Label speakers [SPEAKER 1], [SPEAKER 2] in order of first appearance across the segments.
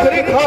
[SPEAKER 1] Come on,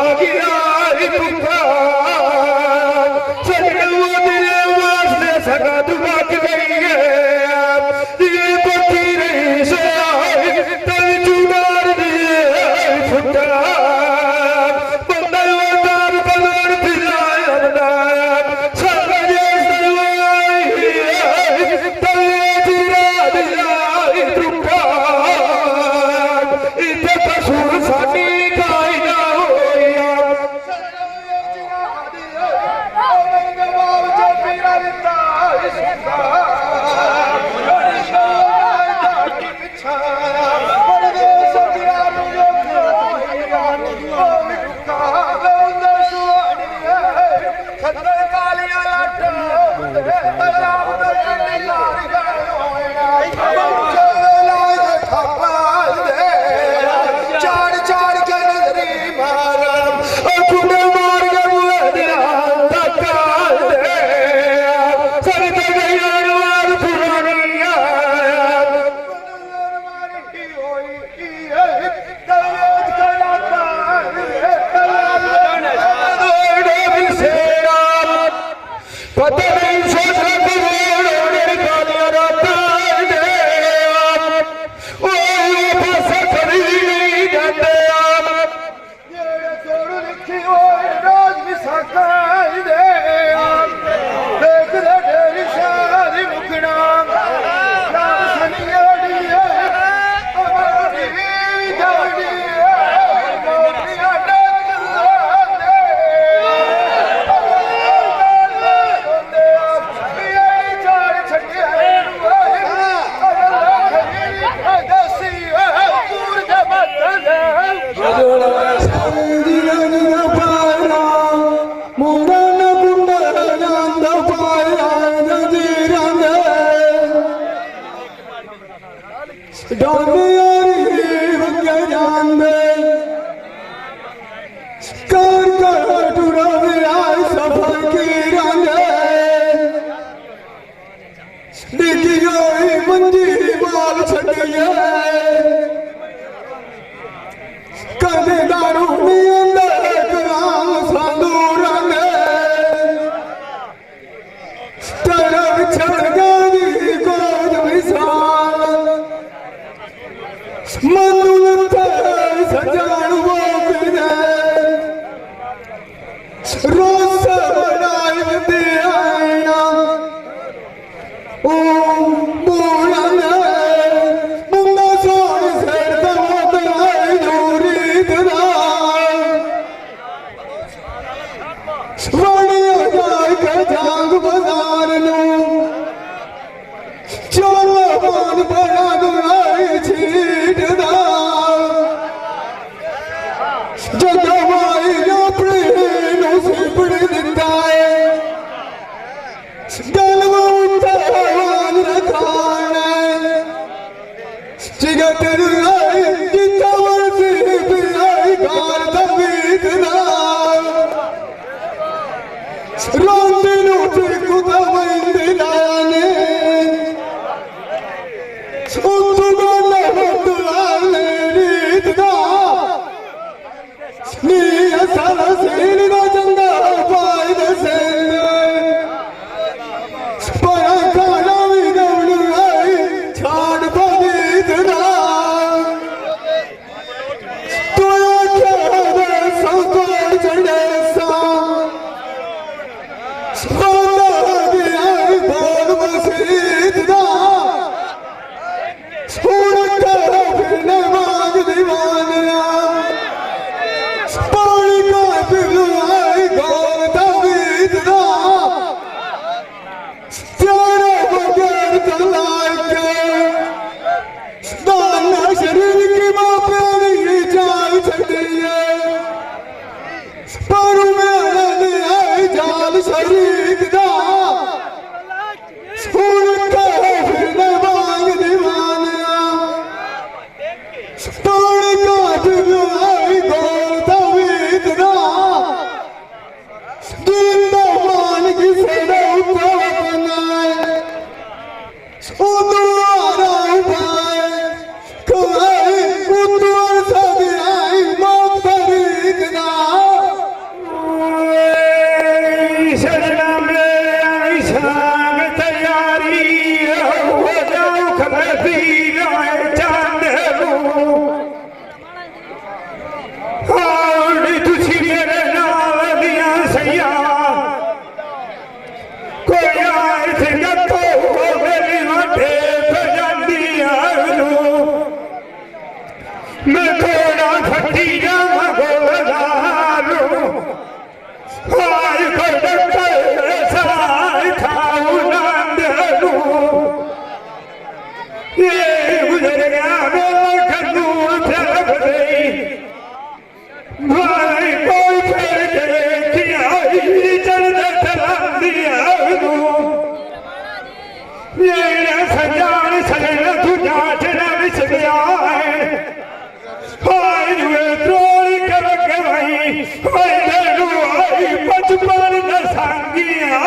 [SPEAKER 1] मैनू आई बचपन दसांगिया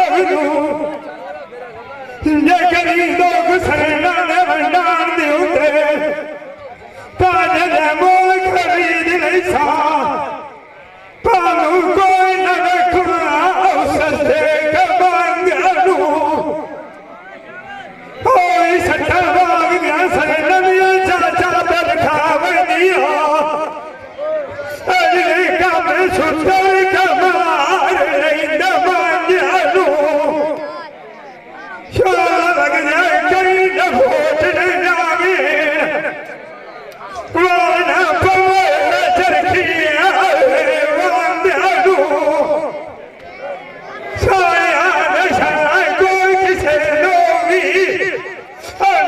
[SPEAKER 1] जे करी लोग सरना ने भंडार दे ताजे मोल खरीद नहीं सा पालू कोई न रखना सस्ते कबांगू कोई सट्टा बाग गया सरना में चाचा बरखाव दिया अरे कब सुतर कमार लेंदा मांगू लग जाए कई न वोट न जागे वाना पवे चरखिया वांदू साया नशा कोई किसे लोगी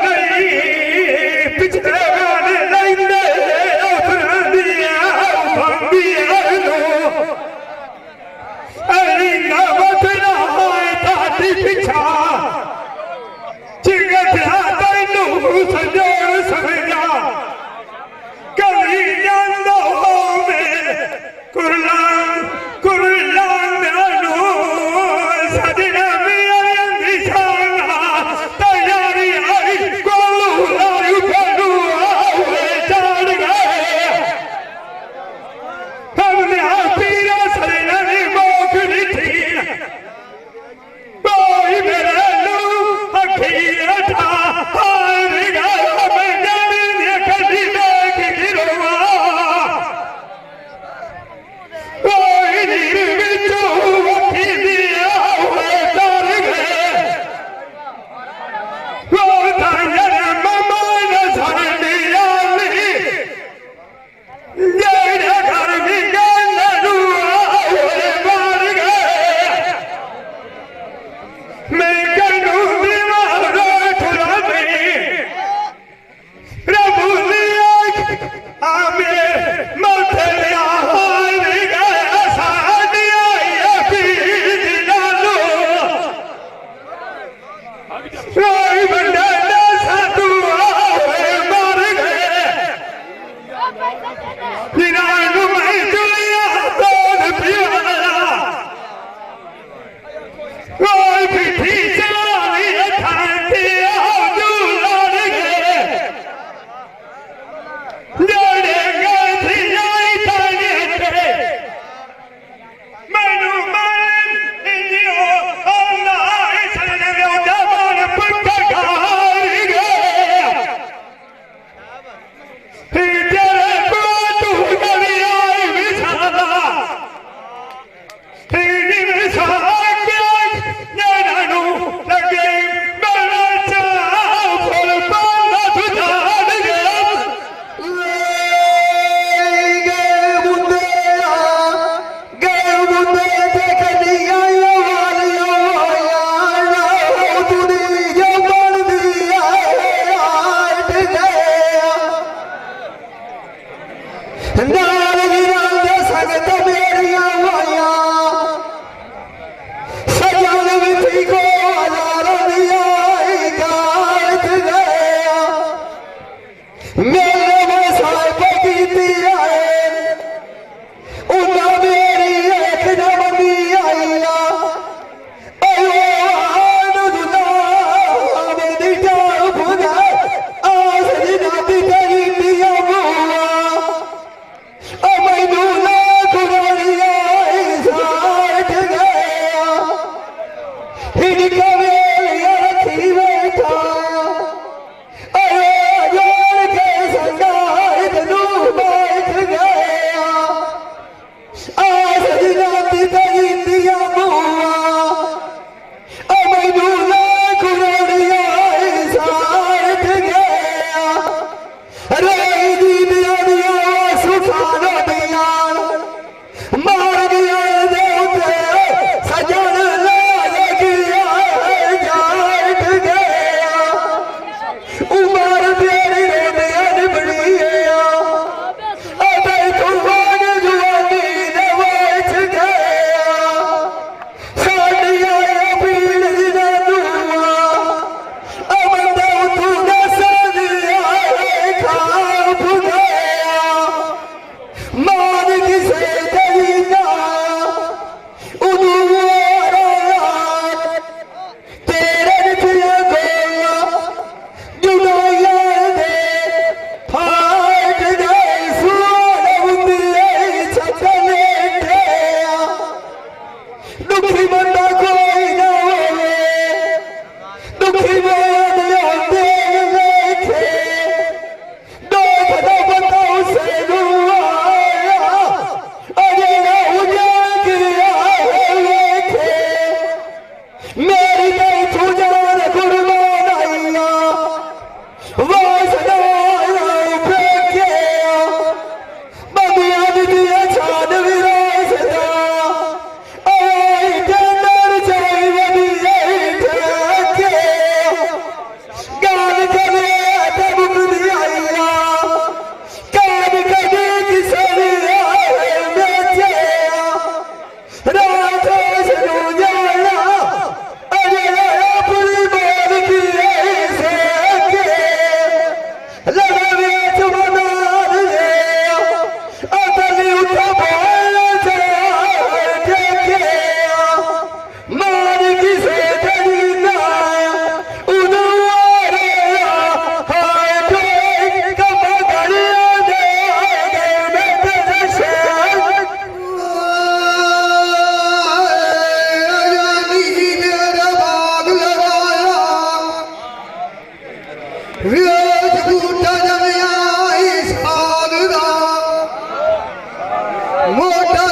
[SPEAKER 1] नहीं पिछले गाने लेंदे अपराधिया भंगिया अरे ना बतना है ताती पिछा संजोर समझा कभी जानो में कुरलान सजना में निशाना तैयारी आई कोलू लायु करू आवे चढ़ गए हमने पीरा सजना ने मोख निठी कोई मेरे लू अखीर था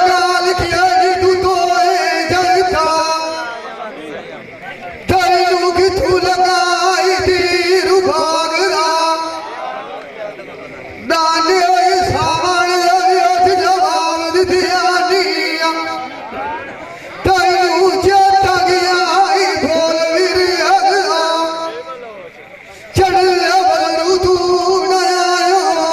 [SPEAKER 2] गाल खियाली तू तो जनता तेनू किथू लगाई तीर भागरा दाने सावन जवाब दिया निया तेनू चेता गया बोल वीर अगला चढ़ बलू तू न आयो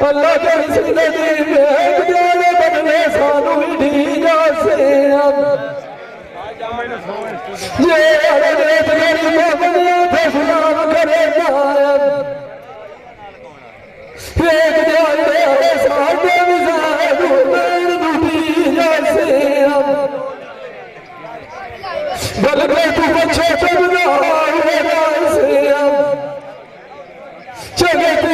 [SPEAKER 2] अल्लाह के जिंदगी में जाने बदले सानू ढी जासे ये अरे तेरी मोहब्बत पे सलाम करे जायब एक जाने साडे विजाद उमर ढी जासे बल्कि तू पछे चढ़ना है जासे जगत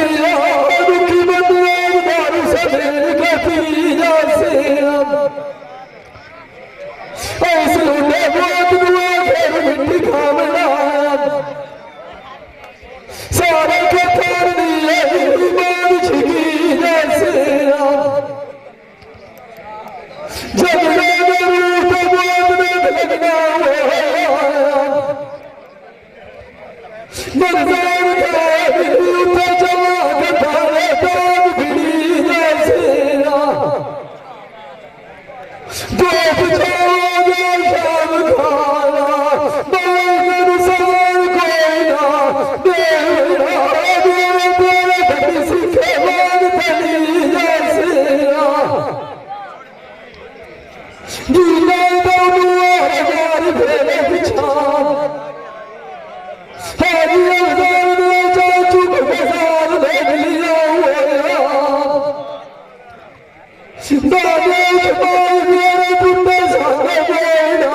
[SPEAKER 2] सिंधा देश माई मेरे पुत्र सारे बेड़ा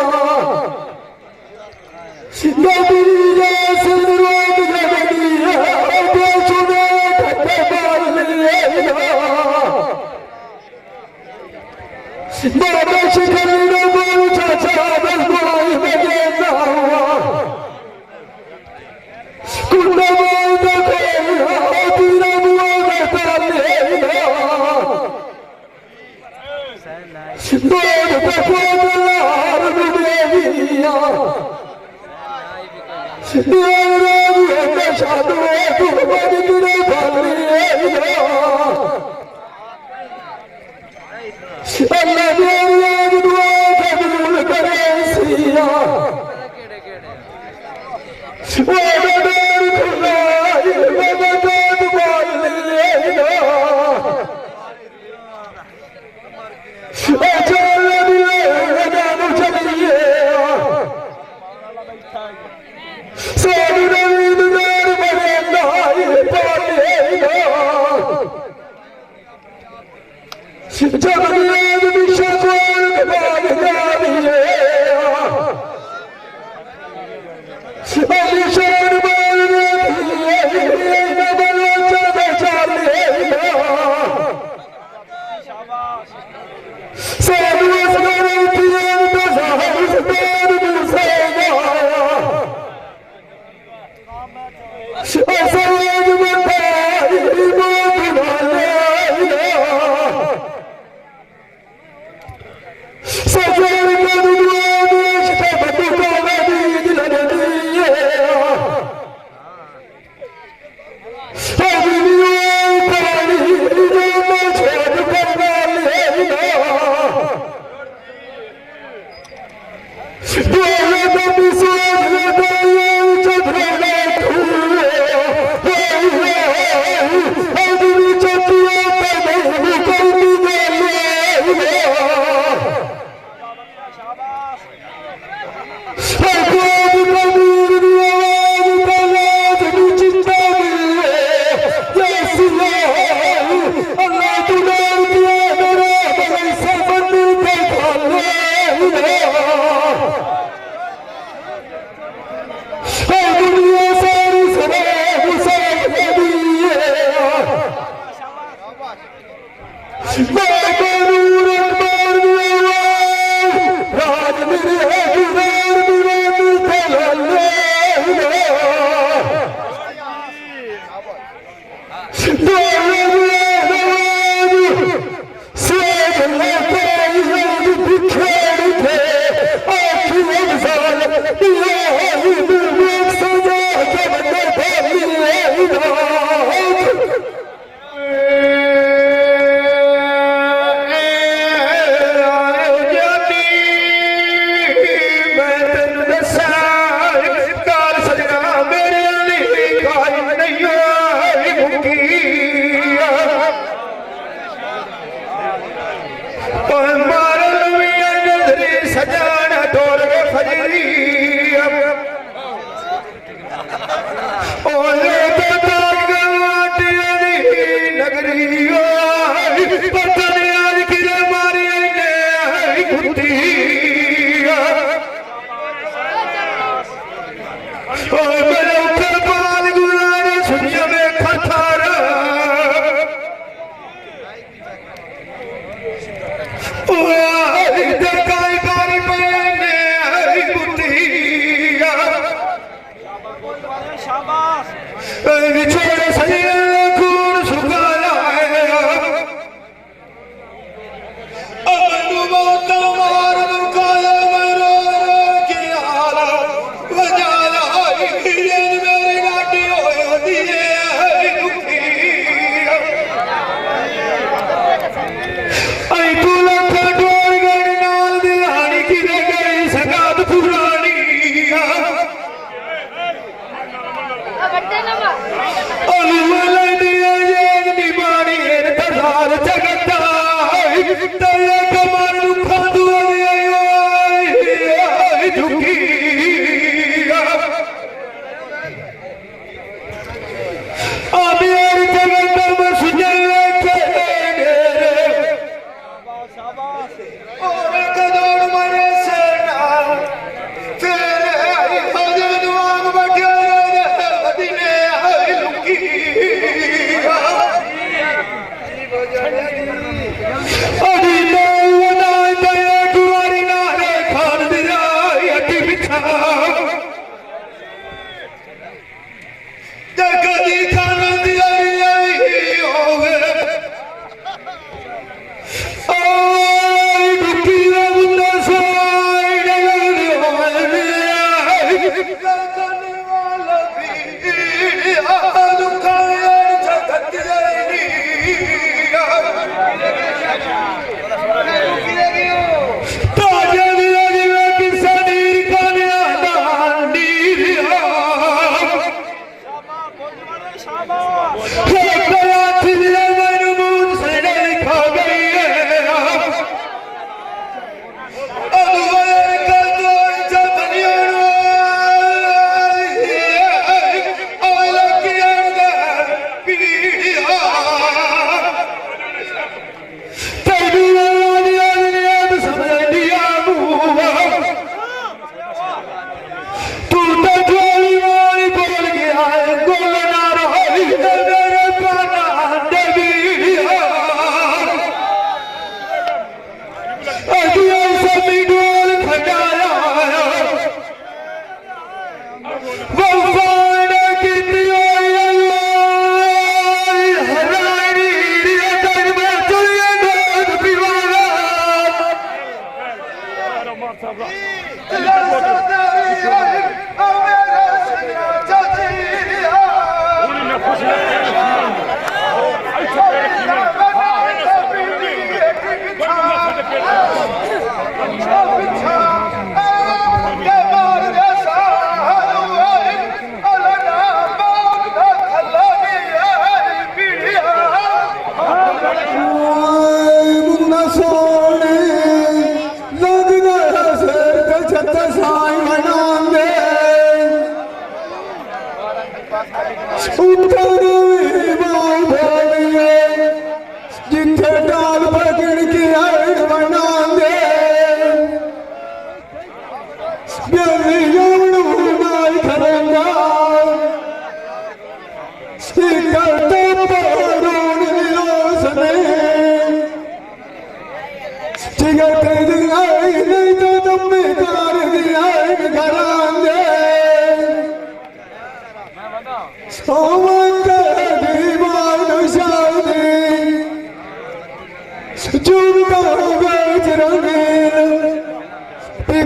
[SPEAKER 2] सिंधा बीजा सिंधरोग जगदी है देश में ठट्टे मार लिया सिंधा देश खरीदो बोल चाचा बलवाई बजे हुआ कुंडा मार देखो तीरा मुआ कहता लेना सिंधोर देखो दलार दुनिया सिंधोर राज शादो कुर्बान किरे भालिया अल्लाह मेरी दुआ कबूल करे सिया वो डर खुदा ये मदद वालिया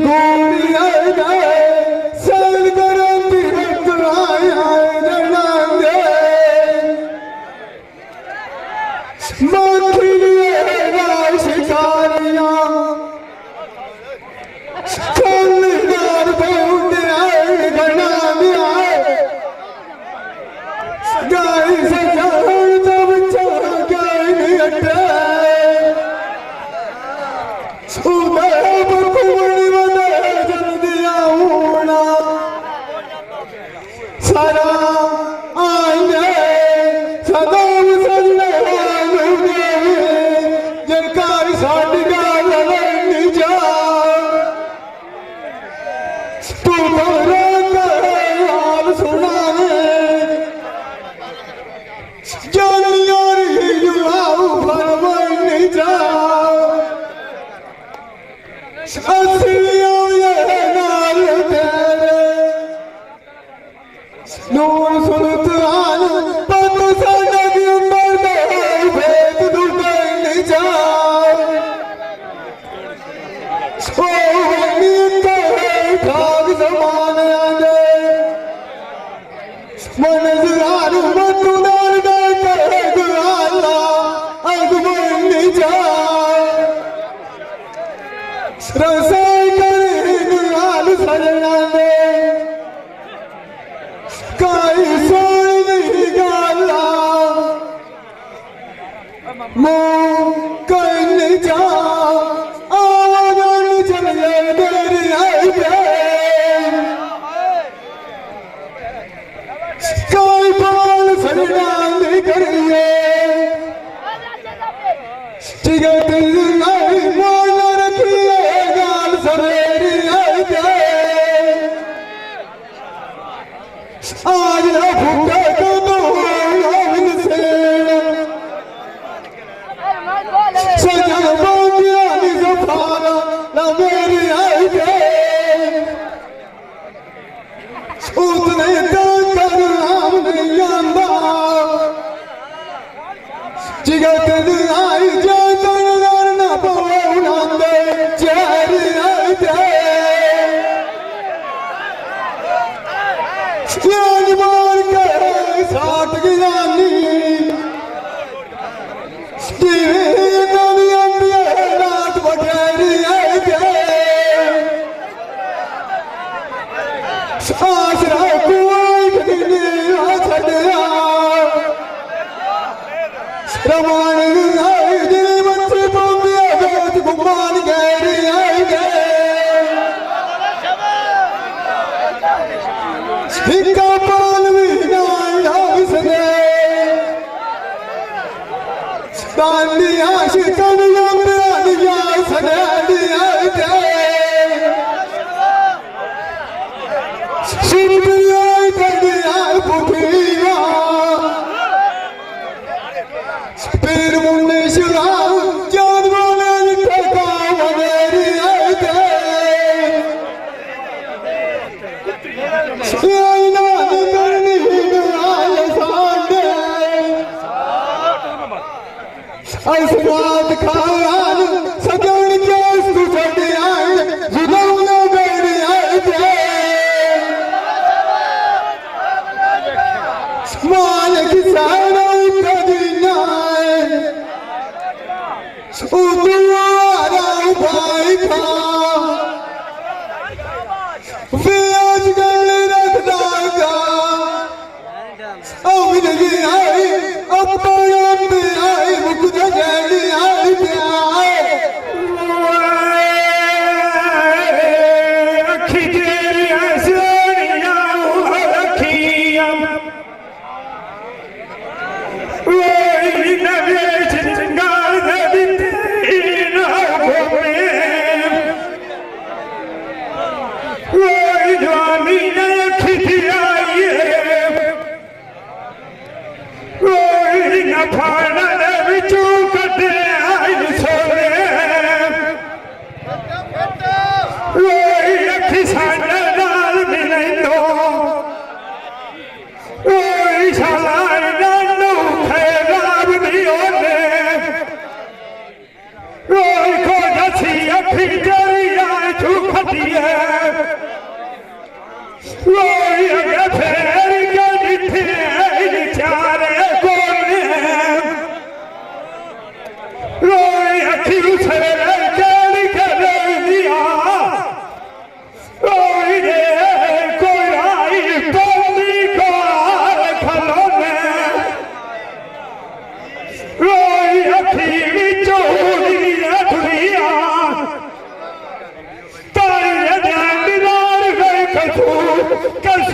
[SPEAKER 2] गोरी आए गए साल करती वक्त आया जनांगे माखिलिए शिकारियां कलदार बहुत आए गनांगे गाय से जान तब चाह गाय नहीं अटे सारा आएंगे सदाम सजने जनकार साड़ी गाल नहीं जा तू हाल सुनाने जानियार युवाओं भरवाई नहीं जा असलियों ये नाल तेरे नूर सुल्तान पत साडा की उम्र दे भेद दुटे नहीं जा ओ नींद ठाक जमाने आंगे मन जरारू मतुदार दे करे गुआला अगमन नहीं जा रसाई करे गुआल सजना दे काई सोई नहीं गाला मुँह कहीं नहीं जा आवाज़ चले मेरी आई काई बाल सजना नहीं करिए जिगर दिल नहीं मोल रखिए गाल सवेरी आई आज भूखा तो से सजन बोलिया सफारा ना मेरी आई उसने तो कर नाम नहीं आंदा जिगर दिल आई जो तन ना पवना दे चेहरे आई याद मार के साथ गिरानी रात बखेरी आसरा कोई छड़िया रमान दिल बच्चे बोलिया बेच घुमान गहरी आई गए हिंगा पाल भी नाल सने दानी आशिकन यमरानिया सनेडिया दे शिरबिया कदिया पुखिया पीर मुन्ने शुरा जान बोले ठका वनेरी दे आईना करनी आल साडे असरात खान सजन के सुछड़े आए जुलम न गड़ी आए मालिक सारा कदीना उदुआरा भाई खा आज गल रखदागा अमिन की आई अपना आई मुकुद गड़ी आई
[SPEAKER 1] अखी तेरिया सोनिया अखियां ओई नवे चंगा दिते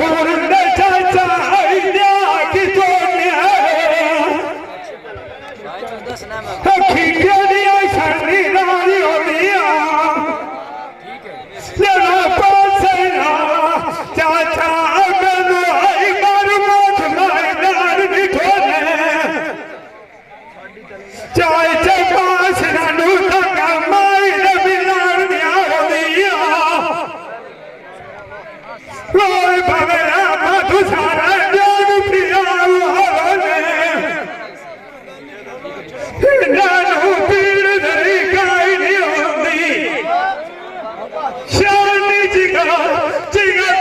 [SPEAKER 1] छोड़ने चाचा आइया की तोड़ने खींचे दिया शनि रानी हो दिया लेना पास ना चाचा मैंने आई मारू माथ मैदान बिठोने चाय पास नानू तक माई ने बिलार दिया हो दिया रोय भगरा मधु सारा जान पिया होने नानू पीर धरी गाय नहीं होती शानी जिगा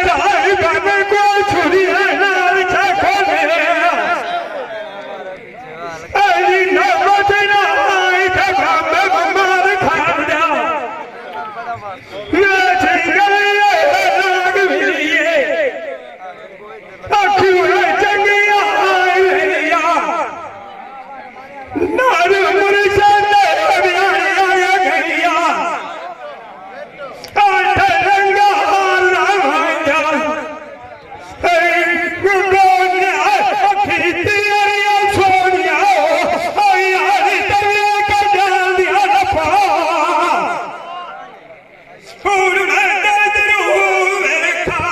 [SPEAKER 1] ताई बने को छुरी है नार चाकोने आई नमत ना आई था मैं मार खा दिया मैं जिगा नाग मिलिए अखियों चंगिया आया नार मुर्शा ने आया गया आठ रंगा लाया गुंडों अखिती आया सोनिया यार तवे का डाल दिया लपा और मैं दरू देखा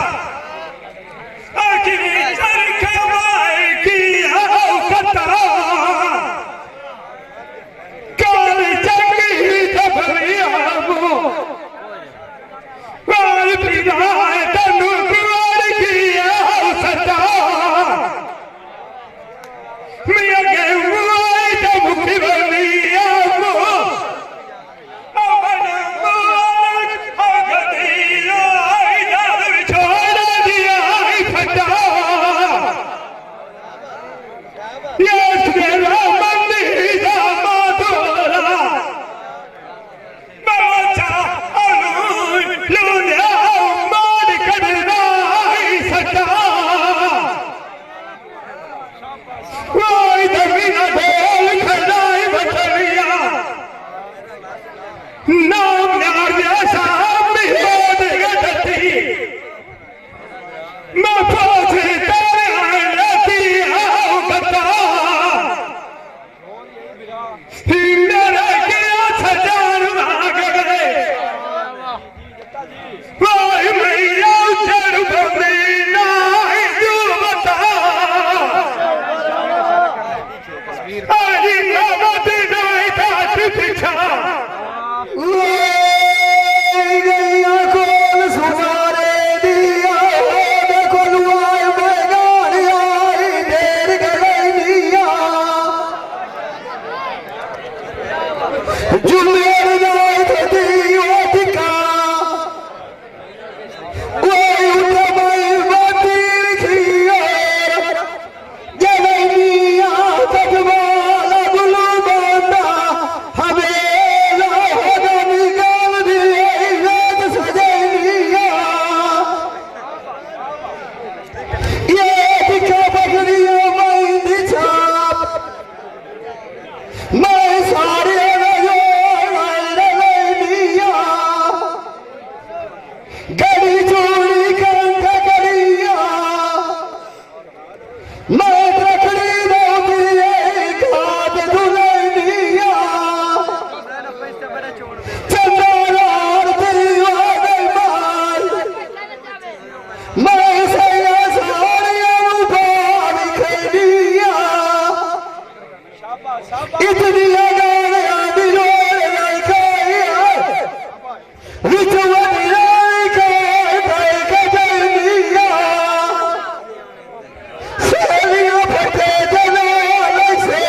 [SPEAKER 1] आखिरी चरखा माई किया कतरा काल चंगी दबलिया मो काल पिदाए तनु कुआर किया सता मिया के मुआई तब मुखी बलिया मो अपन मुआर अगदिया इधर छोड़ दिया फटा यस मेरा मंदी जामा तोरा बाचा अनु लुलिया मार करना सका कोई दमीना ढोल खड़ाई बचरिया नाम नारिया साहब होद गति मैं पहुंचे तेरे आलती आओ बता मेरा क्या सजान भाग गए कोई मैया चढ़ बंदी नाई जो बता आई नमत नाई तात पिछा
[SPEAKER 2] गैया कोल सुनारे दिया देखो लुआई मैदान आई ढेर गलैनिया जुमेर नाई थी ओटिका कोई उठमाई बाती खियार गलैनिया तकवाला बुलू बांदा हमेला होदा निकाल दिए रात सजैनिया ये दिखा बगलिया माइंदी छाप मैं सारे गड़ी चोरी कंक करिया मैं रखड़ी रोती खाद दुलैनिया चंदार दिया गई मार मैं सैया साड़िया उठार खैनिया इतनी लगाने आदि लोड़ नहीं खाया विचवनी नहीं खाए भाई का जैनिया सेलिया फटे जलाल से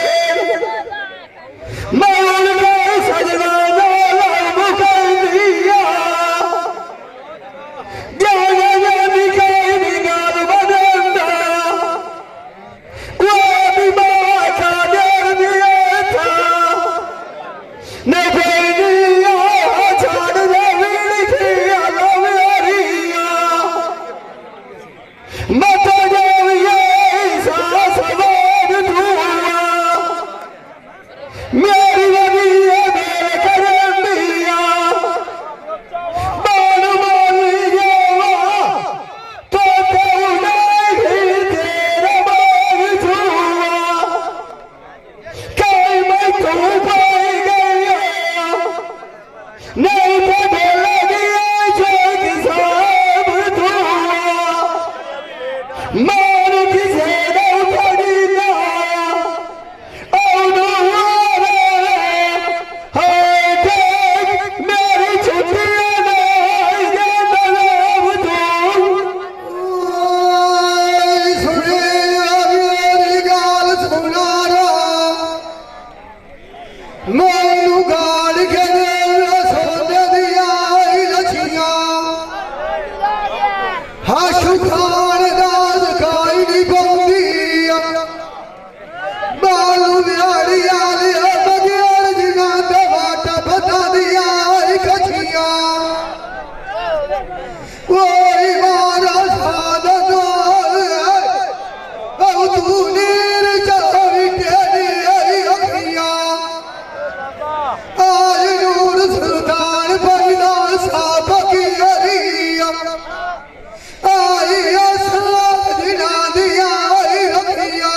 [SPEAKER 2] माल में सजना लाल मुकैनिया ज्ञान निकाय निगाल बदंदा वो भी माँ का देर दिया था ਮੈਨੂੰ ਗਾਲ ਕੇ ਸੋਨੇ ਦੀਆਂ ਲੱਛੀਆਂ ਹਾਸ਼ੂ ਖਾਨ ਦਾ ਜ਼ਕਾਈ ਨਹੀਂ ਪਾਉਂਦੀ ਬਾਲੂ ਨਿਆੜੀ ਆਲਿਆ ਬਗਿਆੜ ਜਿਨ੍ਹਾਂ ਦੇ ਵਾਟ ਪਤਾ ਦੀਆਂ ਕੱਛੀਆਂ ਓਏ ਮਾਰਾ ਸਾਧਨ ਉਹ ਤੂੰ ਨੀਰ ਚਾਵੀ ਤੇਰੀ ਆਈ ਅੱਖੀਆਂ ਆਜ ਨੂਰ ਸੁਲਤਾਨ ਪੈਦਾ ਸਾਬਕ ਅਰੀਆ ਆਈ ਅਸਲਾ ਜਿਨ੍ਹਾਂ ਦੀਆਂ ਆਈ ਅੱਖੀਆਂ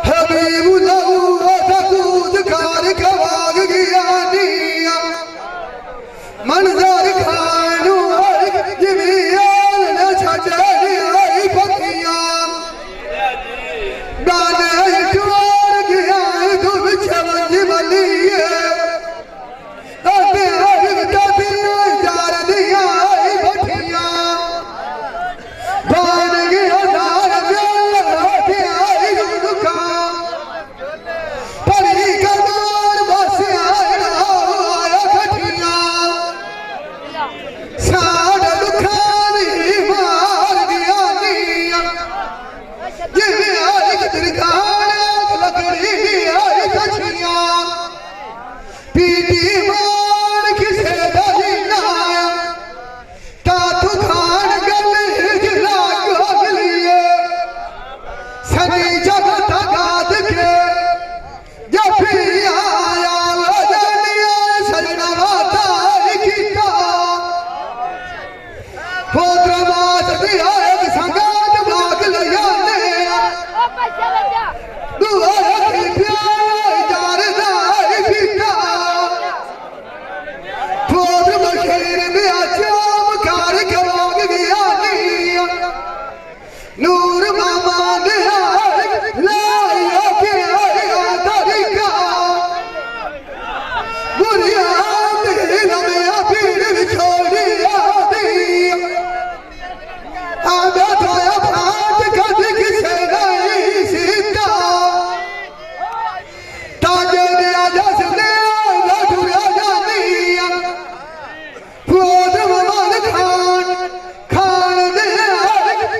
[SPEAKER 2] ਹਬੀਬ ਲਹੂ ਤਕੂਦ ਕਾਰ ਖਵਾਗ ਗਿਆ ਨੀਆ ਮੰਜ਼ਰ ਖਾਨ ਨੂੰ ਜਿਵੇਂ ਆਲ ਨਾ ਛੱਡੇ ਆਈ ਪੱਕੀਆਂ ਗਾਣੇ ਟੁਰ ਗਿਆ ਤੂੰ ਛਵੰਜ ਮਲੀਏ ਅਤੇ ਅਰਗਦਾ ਦਿਨ ਜਾਰ ਦੀਆਂ ਆਈ ਬੱਠੀਆਂ ਬਣ ਗਿਆ ਨਾਰ ਵਿਆਹ ਤੇ ਆਈ ਰੁਕਾ ਪਰੀ ਕਰਮਾਨ ਵਸਿਆ ਆਇਆ ਖੱਟੀਆਂ ਸਾਡ ਦੁੱਖਾਂ ਦੀ ਮਾਰ ਗਿਆ ਨੀਆਂ ਜਿਵੇਂ ਆਈ ਦਰਗਾਹ ਲੱਕੜੀ ਦੀ ਆਈ ਕੱਛੀਆਂ ਪੀਟੀ ਮਾਰ ਕਿਸੇ ਦਾ ਜੀਣਾ ਤਾਂ ਤੂੰ ਖਾਨ ਗੱਲ ਜਿਲਾ ਗੋਗਲੀਏ ਸਨੀ ਜਗਤ ਗਾਦ ਕੇ ਜਫੀ ਆਇਆ ਵਜਨੀਆਂ ਸਜਣਾ ਵਾਤਾ ਕੀਤਾ ਪੋਤਰ ਮਾਤ ਦੀ ਆਇਕ ਸੰਗਾਤ ਬਾਗ ਲਿਆ ਨੇ ਦੁਆ ਰੱਖੀ ਪਿਆਰ ਜਾਰ ਦਾ ਕੀਤਾ ਪੋਤਰ ਬਖੀਰ ਦੇ ਆਚਾਮ ਕਾਰ ਕਵਾਗ ਗਿਆ ਨੀ ਨੂਰ ਮਾਮਾ ਨੇ ਲਾਇਆ ਕਿ ਆਇਆ ਤਰੀਕਾ ਗੁਰਿਆ ਦੇ ਨਵੇਂ ਪੀਰ ਵਿਛੋੜੀ ਆਦੀ ਆਂਦਾ ਤੋਇਆ ਭਾਟ ਕਦ ਕਿਸੇ ਨਹੀਂ ਸੀਤਾ ਤਾਜੇ ਦੇ ਜਸ ਨੇ ਲਟੁਰਿਆ ਜਾਂਦੀ ਫੋਦ ਮਮਨ ਖਾਨ ਦੇ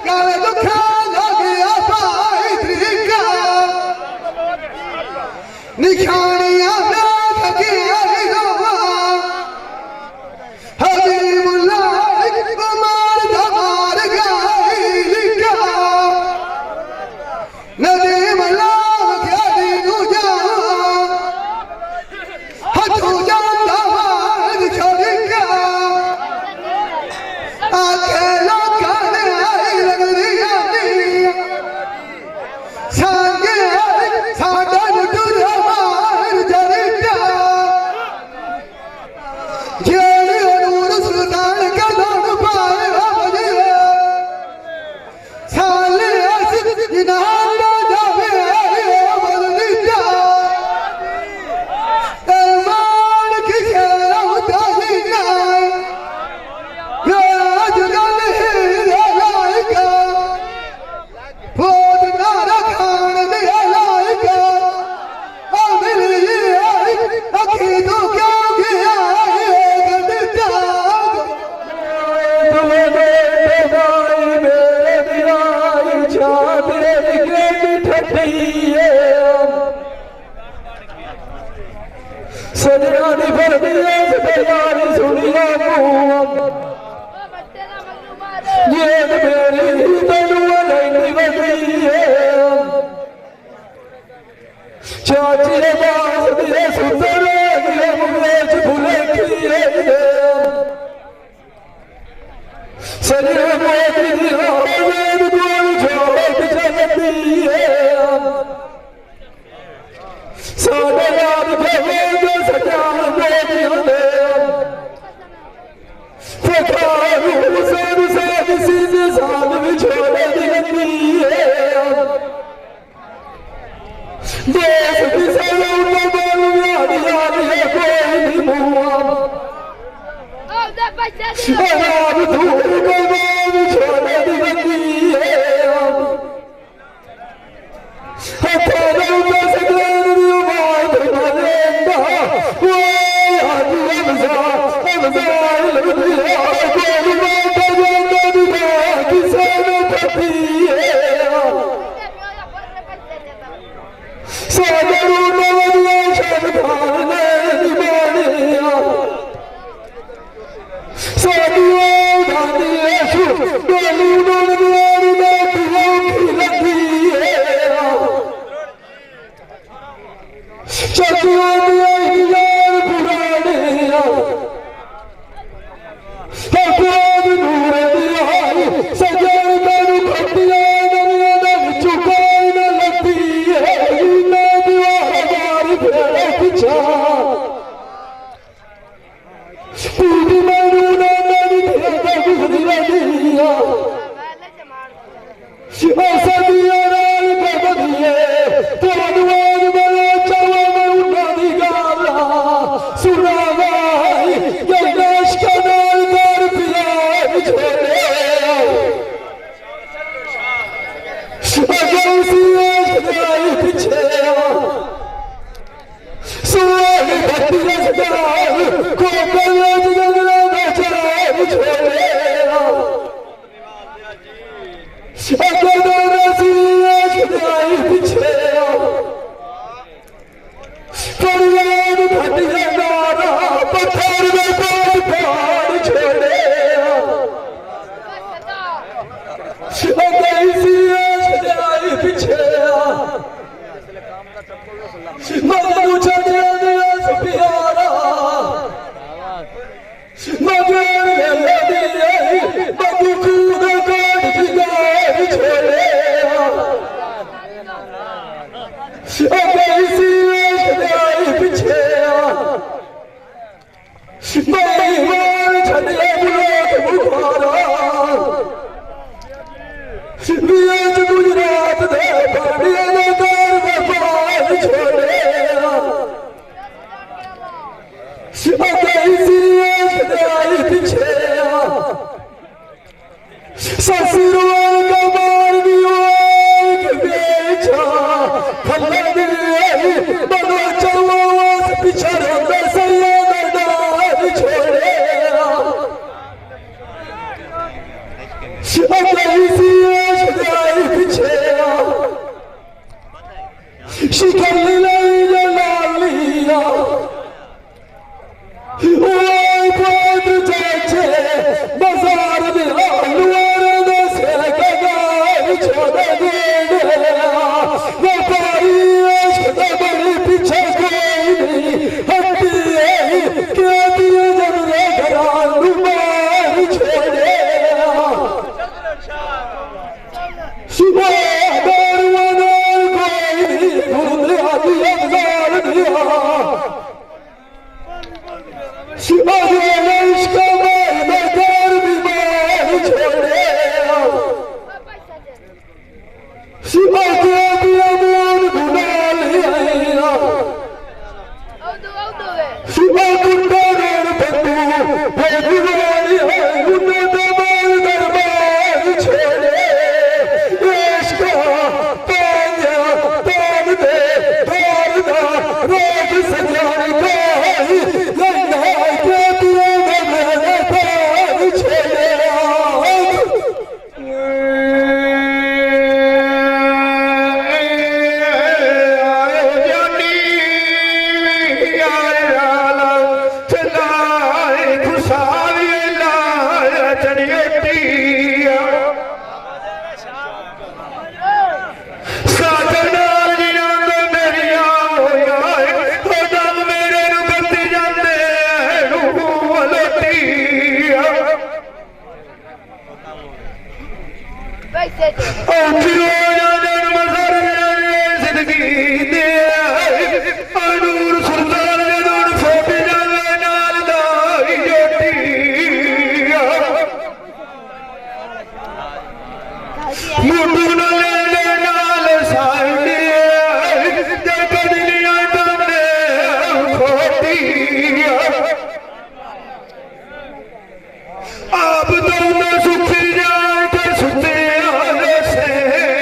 [SPEAKER 2] ਗਲ ਦੁਖਾਂ ਲੱਗਿਆ ਭਾਈ ਤਰੀਕਾ ਨਿਖਾਣੀਆਂ ਨਾ ਗਿਆ ਰਵਾ ਹਬੀਬੁੱਲਾਹ ਕੁਮਾਰ ਦਾ ਮਾਰ ਗਈ ਲਿਖਾ ਨਦੀਮ ਲਾਹ ਖਿਆਲੀ ਨੂੰ ਜਾ ਹੱਥੋਂ ਜਾਂਦਾ ਮਾਰ ਛੜਿਆ ਆਖੇ ਲੋਕਾਂ ਨੇ ਆਈ ਲੱਗਦੀ ਆਂਦੀ ਸੰਗੇ ਸਾਡਾ ਨੁਰ ਮਾਰ ਜੜਿਆ ਜਿਹੜੇ ਨੂਰ ਸੁਲਤਾਨ ਕਦਮ ਪਾਏ ਵਜੇ ਸਾਲੇ ਅਸ ਜਿਨਾਲ ਜਾਵੇ ਬਲਦੀਆ ਮਾਨ ਕਿਸੇ ਰਹੁਦਾ ਜਿਨਾ ਯਾਦ ਗੱਲ ਲਾਇਕਾ ਫੋਦ ਨਾਰਾ ਖਾਨ ਦੇ ਲਾਇਕਾ ਆ ਮਿਲੀ ਅੱਖੀ ਤੋਂ ਕਿਉਂ ਗਿਆ ਗੰਡਾ
[SPEAKER 1] ਤੁਮੇ ਦੇ ਬਾਈ ਮੇਰੀ ਆਈ ਛਾਤੇ ਦੀ ਠੱਠੀਏ ਸਜਣਾ ਦੀ ਫਰਦੀਆਂ ਸਪਿਆਰੀ ਸੁਣੀਆਂ ਮੂੰਹ ਇਹ ਮੇਰੀ ਤੈਨੂੰ ਲੈਂਦੀ ਵਦੀਏ ਚਾਚੀ ਦੇ ਬਾਸ ਦੀ ਸੁੰਦਰ ਦੇ ਮੁੰਡੇ ਚ ਭੁਲੇਖੀਏ ਸਜਣਾ ਮੋਤੀ ਦੀ ਹੋਵੇ ਕੋਲ ਛੋਟ ਚਲਦੀ ਏ ਸਾਡੇ ਯਾਦ ਖੇਡ ਸਜਾਨ ਮੋਤੀ ਹੁੰਦੇ ਫਕਰਾਂ ਨੂੰ ਸਾਡ ਸਾਡ ਸੀਨੇ ਸਾਡ ਵਿਛੋੜੇ ਦੀ ਗੰਦੀ ਏ ਦੇਸ ਦੀ ਸਲਾਮ ਬੋਲ ਯਾਦ ਕੋਈ ਨਹੀਂ ਮੂਆ ਆਪ ਧੂੜ ਕਮਾਂ ਛੋੜੇ ਦੀ ਗੰਦੀ ਏ ਹੱਥਾਂ ਨਾਲ ਸਗਲੇ ਦੀ ਆਵਾਜ਼
[SPEAKER 2] ਚੱਕੀਆਂ ਦੀਆਂ ਯਾਰ ਪੁਰਾਣੀਆਂ ਹਕੂਮਤ ਨੂਰ ਦੀ ਆਈ ਸਜਣ ਮੈਨੂੰ ਖੱਟੀਆਂ ਨਵੀਆਂ ਦਾ ਵਿੱਚੋਂ ਕੋਈ ਨਾ ਲੱਭੀ ਹੈ ਨਾ ਦੀਵਾਰ ਮਾਰ ਫੇਰੇ ਪਿਛਾ ਤੂੰ ਮੈਨੂੰ ਨਾ ਮੇਰੀ ਫੇਰੇ ਗੁਜ਼ਰੀ ਰਹਿੰਦੀ ਆ ਸਦੀਆਂ ਨਾਲ ਕਬਦੀਏ ਤੁਹਾਨੂੰ ਆਜ ਬੜਾ ਚਾਵਾ ਮੈਂ ਉਹਨਾਂ ਦੀ ਗੱਲ ਸੁਣਾਵਾਂ ਕਿ ਨਸ਼ਕ ਨਾਲ ਕਰ ਪਿਆਰ ਛੋੜੇ ਅਗਰ ਸੀ ਆਜ ਪਿੱਛੇ ਸੁਆਲ ਭੱਟੀ ਰਸਦਾਰ ਕੋਈ ਕਲਿਆ ਜਗਨਾ ਦਾ ਚਾਹ ਛੋੜੇ ਅਗਰ ਨਸੀ ਆਸ਼ਦਾਈ ਪਿੱਛੇ ਪਰਿਵਾਰ ਘਟ ਜਾਣਾ ਪੱਥਰ ਦੇ ਕੋਲ ਪਾੜ ਛੋੜੇ ਅਗਰ ਸੀ ਆਸ਼ਦਾਈ ਪਿੱਛੇ ਮੈਨੂੰ ਛੱਡਿਆ ਦਿਆ ਸੁਪਿਆਰਾ ਮਗਰ ਵੇਲੇ ਦੀ ਬੱਬੂ ਖੂਦ ਕਾਟ ਜਿਗਾਰ ਛੋੜੇ ਅਗਰ ਸੀ ਆਸ਼ਦਾਈ ਪਿੱਛੇ ਮੇਰੀ ਮਾਰ ਛੱਡਿਆ ਬੁਲਾਕ ਬੁਖਾਰਾ ਵੀਜ ਗੁਜਰਾਤ ਦੇ ਪਾਣੀਆਂ ਦੇ ਘਰ ਵਪਾਰ ਛੋੜੇ ਅਗਰ ਸੀ ਆਸ਼ਦਾਈ ਪਿੱਛੇ ਸਸੁਰਾਲ ਦਾ ਮਾਰ ਵੀ ਹੋਏ ਵੇਚਾ ਖੱਲੇ ਦੇ ਮਨੋ ਚਵਾਸ ਪਿਛੜ ਹੁੰਦਾ ਸਈਆ ਦਾ ਨਾਮ ਛੋੜੇ ਅਗਰ ਸੀ ਆਸ਼ਦਾਈ ਪਿੱਛੇ ਸ਼ਿਕਰ ਲਈ ਜਲਾਲੀਆ ਓਏ ਬਹੁਤ ਚਾਚੇ ਬਾਜ਼ਾਰ ਦੇ ਆਲੂਆਂ ਦੇ ਸਿਰ ਕਗਾ ਛੋੜੇ ਦੇ ਵਪਾਰੀ ਇਸ਼ਕ ਦਾ ਬੜੀ ਪਿੱਛੇ ਕੋਈ ਨਹੀਂ ਹੱਟੀ ਕਿ ਦੀਏ ਜਮਰੇ ਘਰਾਂ ਨੂੰ ਮਾਰ ਛੋੜੇ ਸੁਬਾ ਦਰਵਾਂ ਨਾਲ ਕੋਈ ਨਹੀਂ ਗੁੰਦੇ ਆਦੀ ਅਗਜ਼ਾਲ ਦਿਆ ਅਗਲੇ ਇਸ਼ਕ ਮੈਂ ਕਰ ਬਿਮਾਰ ਛੋੜੇ ਸਿਵਾ ਕੇ ਦਿਆ ਮੋਰ ਗੁਨਾਹ ਲਿਆਇਆ ਸਿਵਾ ਗੁੰਡਾ ਰੋਣ ਬੰਦੂ ਹੈ ਗੁਨਾਹ ਹੈ ਗੁੰਡੇ ਦੇ ਮਾਲ ਦਰਬਾਰ ਛੋੜੇ ਇਸ਼ਕ ਪਾਇਆ ਤਾਨ ਦੇ ਦਾਰ ਦਾ ਰੋਗ ਸਜਾਣ ਕੋਈ ਲੈਣਾ ਕਿ ਤੂੰ ਮੇਰੇ ਪਾਰ ਛੋੜਿਆ
[SPEAKER 1] ਆਪ ਤੋਂ ਸੁਖੀ ਜਾ ਕੇ ਸੁਤੇ ਆਲੇ ਸੇ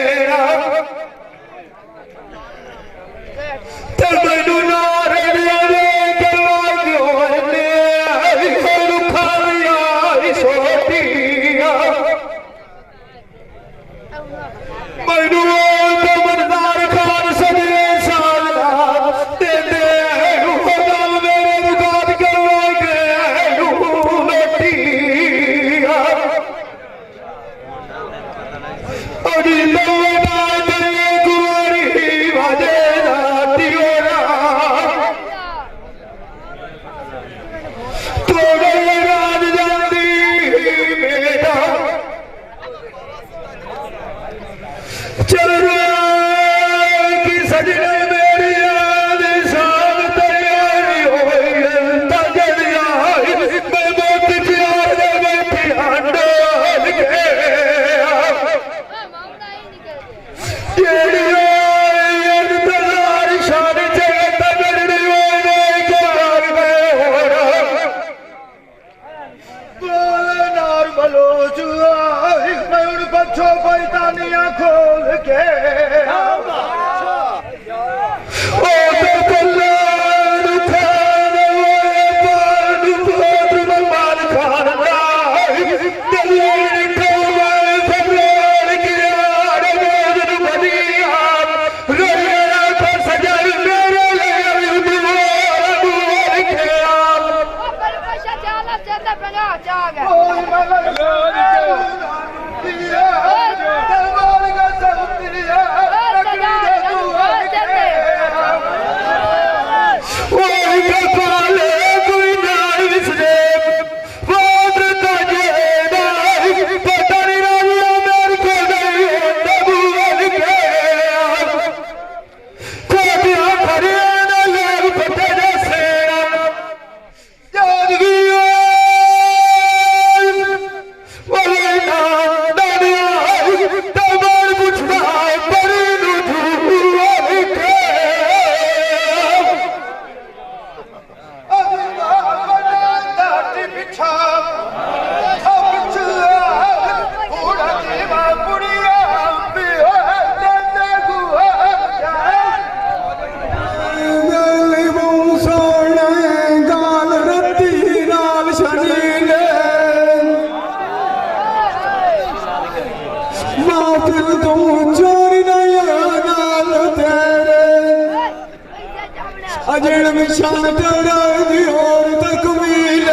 [SPEAKER 2] अजन में शांत राजी और तकमील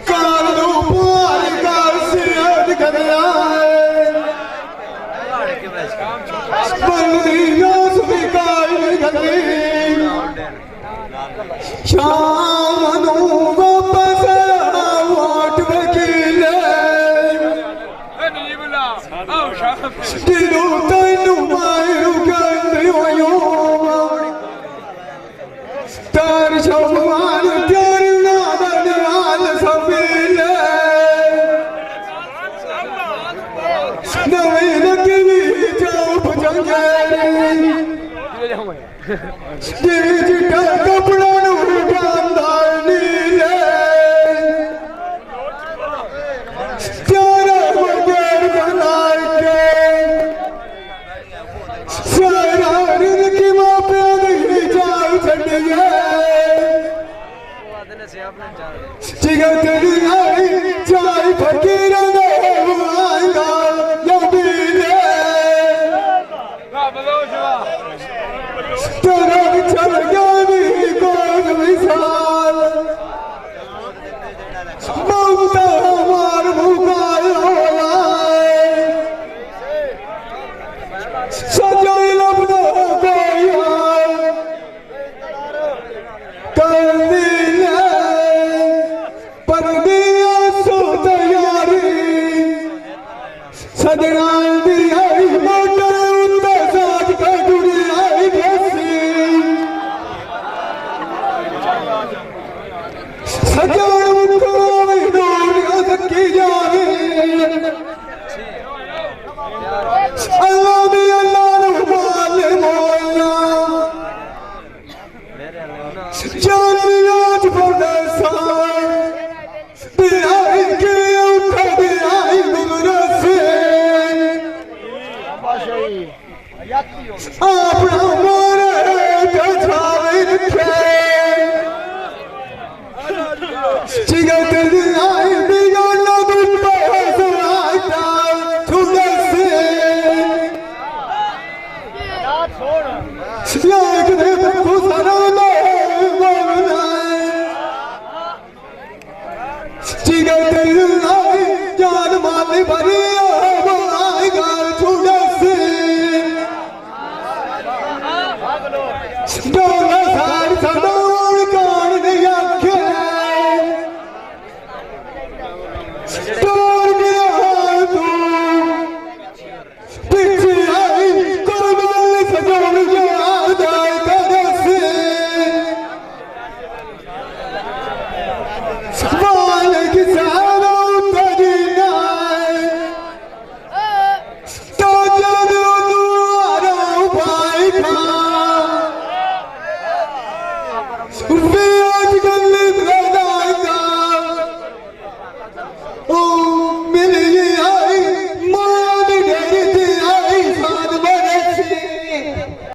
[SPEAKER 2] कालू पार काल सियाद करया बंदी नास भी काल गली शाम नू वापस वाट वकील दिलो तैनू मारू गंदी होयो तार शौवाल त्यार नादन आल सबील नवी नकवी जाओ भजंगेरी चिट्टा कपड़ा नू गांदार नीले त्यारा वगैर बनार के सारा रिन की मापिया दी जाओ छड़िए चिगा तेरी आई चाय फकीर ने आएगा यबीले तेरा चल गया भी कोई मिसाल ममता हमार मुकाल होला सजाई लबना कोई हाल कर दिया पर दिया सो तैयारी सजना दिया मोटर उत्तर साथ का दुनिया घसी सजान मुको में दुनिया धक्की जावे अल्लाह भी अल्लाह नु माले मोला जान आज परदेसा बिहाई के उठा बिहाई गुमरसे अपना मोरे कछावे रखे चिगा तेरी आई बिगाना दुपा सराता छुदसे लाख दे खुसरा दे बोलना चिगा तेरी आई जान माले भरिया आएगा छुदसे डोला सार सदोर कान नहीं आखे तोड़ गया तू पीछे आई कोमल सजोड़ याद आए तरसे वाल किसानों तजीना तो जब दुआरा भाई